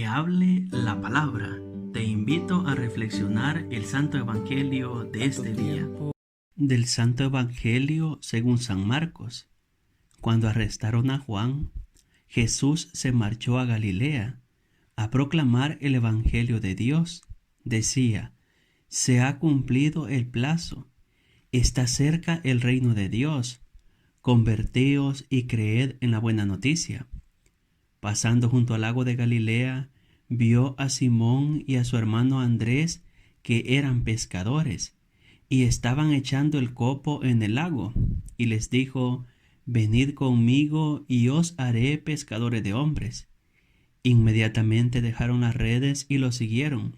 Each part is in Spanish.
Que hable la palabra. Te invito a reflexionar el Santo Evangelio de este día. Del Santo Evangelio según San Marcos. Cuando arrestaron a Juan, Jesús se marchó a Galilea a proclamar el Evangelio de Dios. Decía: se ha cumplido el plazo, está cerca el reino de Dios. Convertíos y creed en la buena noticia. Pasando junto al lago de Galilea, vio a Simón y a su hermano Andrés, que eran pescadores, y estaban echando el copo en el lago, y les dijo: venid conmigo y os haré pescadores de hombres. Inmediatamente dejaron las redes y lo siguieron.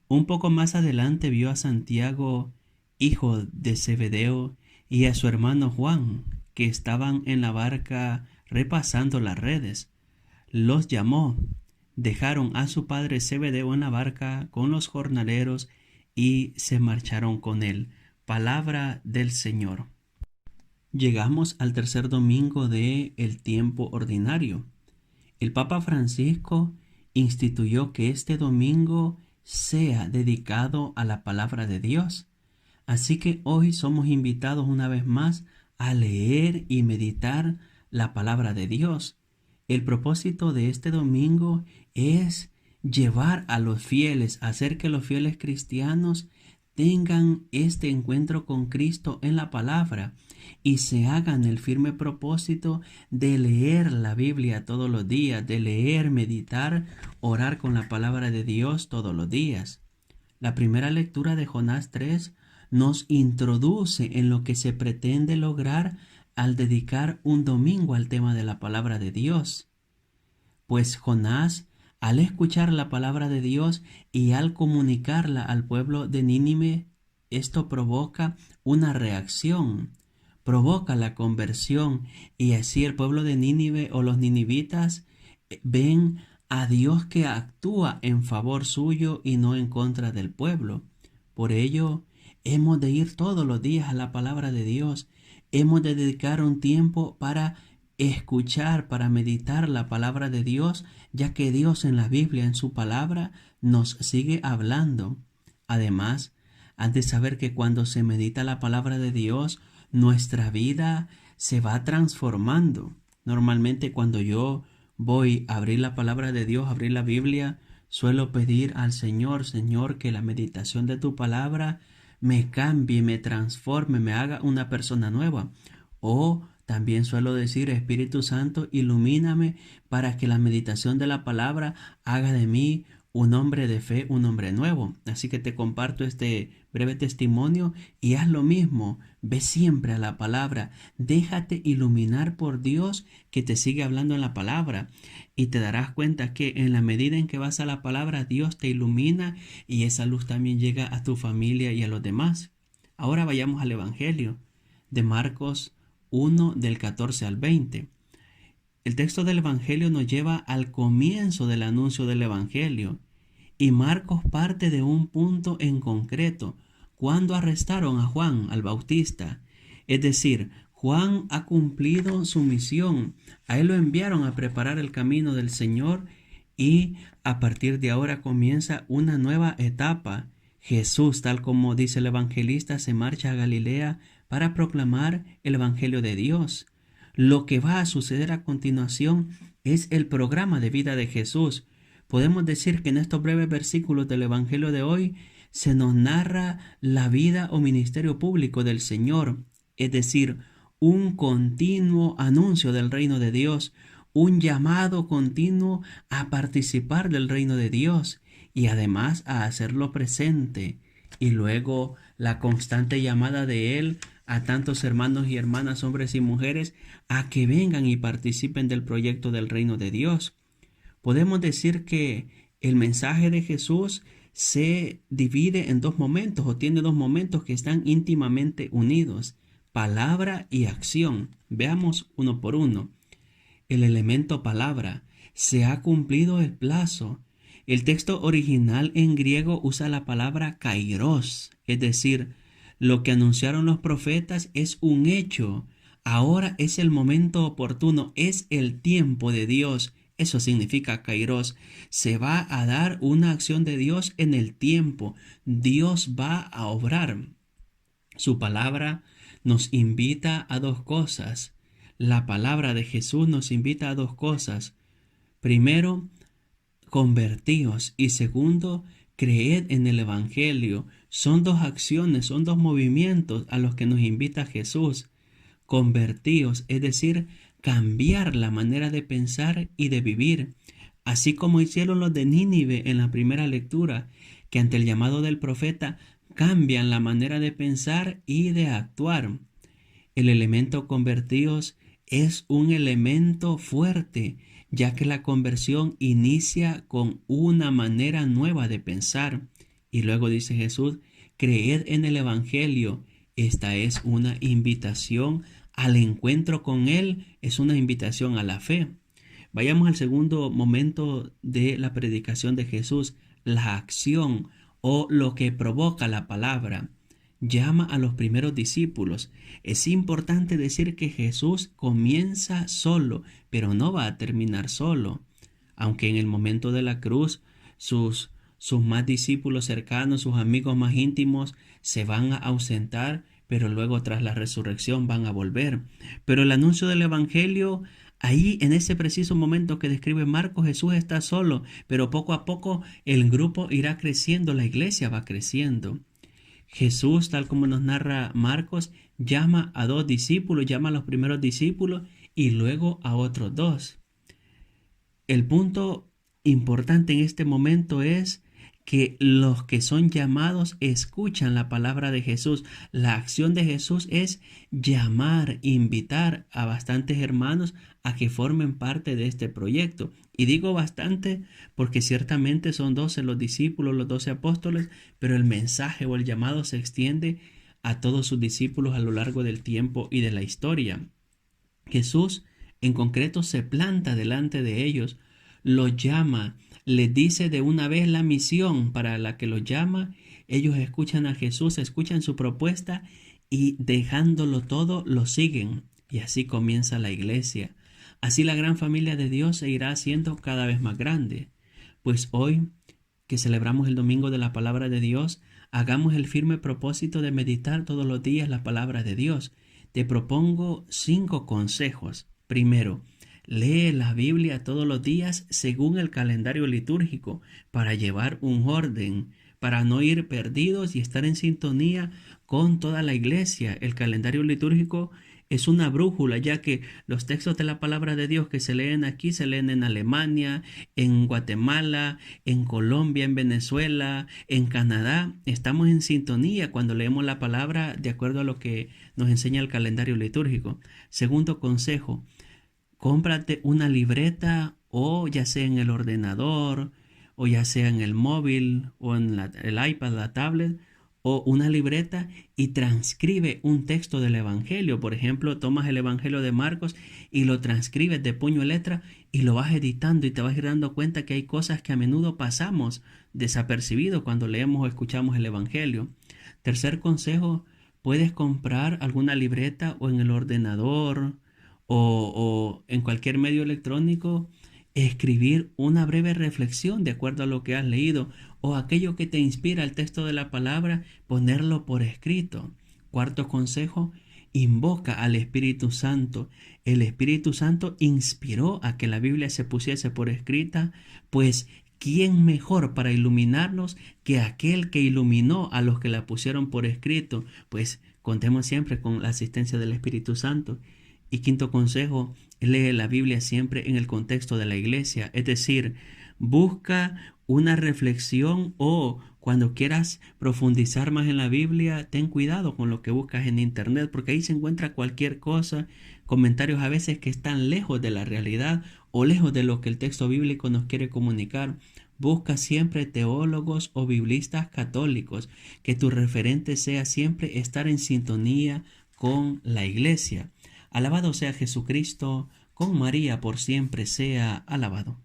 Un poco más adelante vio a Santiago, hijo de Zebedeo, y a su hermano Juan, que estaban en la barca repasando las redes. Los llamó, dejaron a su padre Zebedeo en la barca con los jornaleros y se marcharon con él. Palabra del Señor. Llegamos al tercer domingo del tiempo ordinario. El Papa Francisco instituyó que este domingo sea dedicado a la palabra de Dios. Así que hoy somos invitados una vez más a leer y meditar la palabra de Dios. El propósito de este domingo es llevar a los fieles, hacer que los fieles cristianos tengan este encuentro con Cristo en la palabra y se hagan el firme propósito de leer la Biblia todos los días, de leer, meditar, orar con la palabra de Dios todos los días. La primera lectura de Jonás 3 nos introduce en lo que se pretende lograr al dedicar un domingo al tema de la palabra de Dios. Pues Jonás, al escuchar la palabra de Dios y al comunicarla al pueblo de Nínive, esto provoca una reacción, provoca la conversión, y así el pueblo de Nínive o los ninivitas ven a Dios que actúa en favor suyo y no en contra del pueblo. Por ello, hemos de ir todos los días a la palabra de Dios. Hemos de dedicar un tiempo para escuchar, para meditar la palabra de Dios, ya que Dios en la Biblia, en su palabra, nos sigue hablando. Además, has de saber que cuando se medita la palabra de Dios, nuestra vida se va transformando. Normalmente cuando yo voy a abrir la palabra de Dios, abrir la Biblia, suelo pedir al Señor: Señor, que la meditación de tu palabra me cambie, me transforme, me haga una persona nueva. O también suelo decir: Espíritu Santo, ilumíname para que la meditación de la palabra haga de mí un hombre de fe, un hombre nuevo. Así que te comparto este breve testimonio y haz lo mismo. Ve siempre a la palabra, déjate iluminar por Dios que te sigue hablando en la palabra, y te darás cuenta que en la medida en que vas a la palabra, Dios te ilumina y esa luz también llega a tu familia y a los demás. Ahora vayamos al Evangelio de Marcos 1 del 14 al 20. El texto del Evangelio nos lleva al comienzo del anuncio del Evangelio, y Marcos parte de un punto en concreto, cuando arrestaron a Juan, al Bautista. Es decir, Juan ha cumplido su misión, a él lo enviaron a preparar el camino del Señor, y a partir de ahora comienza una nueva etapa. Jesús, tal como dice el evangelista, se marcha a Galilea para proclamar el Evangelio de Dios. Lo que va a suceder a continuación es el programa de vida de Jesús. Podemos decir que en estos breves versículos del Evangelio de hoy se nos narra la vida o ministerio público del Señor, es decir, un continuo anuncio del reino de Dios, un llamado continuo a participar del reino de Dios y además a hacerlo presente, y luego la constante llamada de Él a tantos hermanos y hermanas, hombres y mujeres, a que vengan y participen del proyecto del reino de Dios. Podemos decir que el mensaje de Jesús se divide en dos momentos, o tiene dos momentos que están íntimamente unidos: palabra y acción. Veamos uno por uno. El elemento palabra: se ha cumplido el plazo. El texto original en griego usa la palabra kairos, es decir, lo que anunciaron los profetas es un hecho. Ahora es el momento oportuno, es el tiempo de Dios, Eso significa kairos. Se va a dar una acción de Dios en el tiempo. Dios va a obrar. Su palabra nos invita a dos cosas. La palabra de Jesús nos invita a dos cosas. Primero, convertíos, y segundo, creed en el Evangelio. Son dos acciones, son dos movimientos a los que nos invita Jesús. Convertíos, es decir, cambiar la manera de pensar y de vivir, así como hicieron los de Nínive en la primera lectura, que ante el llamado del profeta cambian la manera de pensar y de actuar. El elemento convertíos es un elemento fuerte, ya que la conversión inicia con una manera nueva de pensar. Y luego dice Jesús, creed en el Evangelio. Esta es una invitación al encuentro con Él, es una invitación a la fe. Vayamos al segundo momento de la predicación de Jesús, la acción o lo que provoca la palabra. Llama a los primeros discípulos. Es importante decir que Jesús comienza solo, pero no va a terminar solo. Aunque en el momento de la cruz, sus más discípulos cercanos, sus amigos más íntimos, se van a ausentar, pero luego tras la resurrección van a volver. Pero el anuncio del Evangelio, ahí en ese preciso momento que describe Marcos, Jesús está solo, pero poco a poco el grupo irá creciendo, la iglesia va creciendo. Jesús, tal como nos narra Marcos, llama a dos discípulos, llama a los primeros discípulos y luego a otros dos. El punto importante en este momento es que los que son llamados escuchan la palabra de Jesús. La acción de Jesús es llamar, invitar a bastantes hermanos a que formen parte de este proyecto. Y digo bastante porque ciertamente son 12 los discípulos, los 12 apóstoles, pero el mensaje o el llamado se extiende a todos sus discípulos a lo largo del tiempo y de la historia. Jesús en concreto se planta delante de ellos, los llama, les dice de una vez la misión para la que los llama. Ellos escuchan a Jesús, escuchan su propuesta y dejándolo todo lo siguen. Y así comienza la iglesia. Así la gran familia de Dios se irá haciendo cada vez más grande. Pues hoy, que celebramos el Domingo de la Palabra de Dios, hagamos el firme propósito de meditar todos los días la Palabra de Dios. Te propongo 5 consejos. Primero, lee la Biblia todos los días según el calendario litúrgico para llevar un orden, para no ir perdidos y estar en sintonía con toda la iglesia. El calendario litúrgico es una brújula, ya que los textos de la palabra de Dios que se leen aquí se leen en Alemania, en Guatemala, en Colombia, en Venezuela, en Canadá. Estamos en sintonía cuando leemos la palabra de acuerdo a lo que nos enseña el calendario litúrgico. Segundo consejo, cómprate una libreta o ya sea en el ordenador o ya sea en el móvil o en el iPad, la tablet, o una libreta y transcribe un texto del Evangelio. Por ejemplo, tomas el Evangelio de Marcos y lo transcribes de puño y letra y lo vas editando y te vas dando cuenta que hay cosas que a menudo pasamos desapercibidos cuando leemos o escuchamos el Evangelio. Tercer consejo, puedes comprar alguna libreta o en el ordenador o en cualquier medio electrónico, escribir una breve reflexión de acuerdo a lo que has leído o aquello que te inspira el texto de la palabra, ponerlo por escrito. Cuarto consejo, invoca al Espíritu Santo. El Espíritu Santo inspiró a que la Biblia se pusiese por escrita, pues ¿quién mejor para iluminarnos que aquel que iluminó a los que la pusieron por escrito? Pues contemos siempre con la asistencia del Espíritu Santo. Y quinto consejo, lee la Biblia siempre en el contexto de la iglesia, es decir, busca una reflexión o cuando quieras profundizar más en la Biblia, ten cuidado con lo que buscas en internet porque ahí se encuentra cualquier cosa, comentarios a veces que están lejos de la realidad o lejos de lo que el texto bíblico nos quiere comunicar. Busca siempre teólogos o biblistas católicos, que tu referente sea siempre estar en sintonía con la iglesia. Alabado sea Jesucristo, con María por siempre sea alabado.